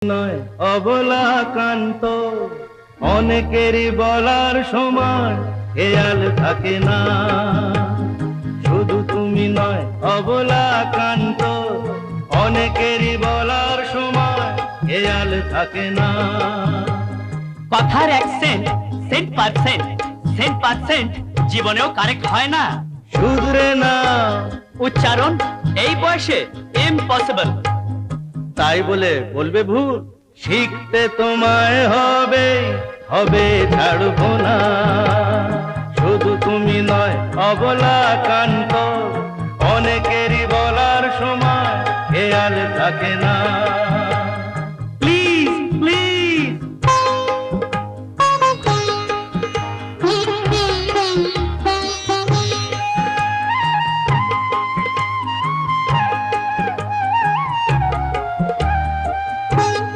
নয় অবলাকান্ত, অনেকেরই বলার সময় খেয়াল থাকে না। শুধু তুমি নয় অবলাকান্ত, অনেকেরই বলার সময় খেয়াল থাকে না। কথার অ্যাকসেন্ট সেন্ট জীবনেও কারেক্ট হয় না। শুধরে না উচ্চারণ এই বয়সে ইম্পসিবল। তাই বলে বলবে ভুল, শিখতে তোমায় হবে, হবে ছাড়বো না। শুধু তুমি নয় অবলাকান্ত,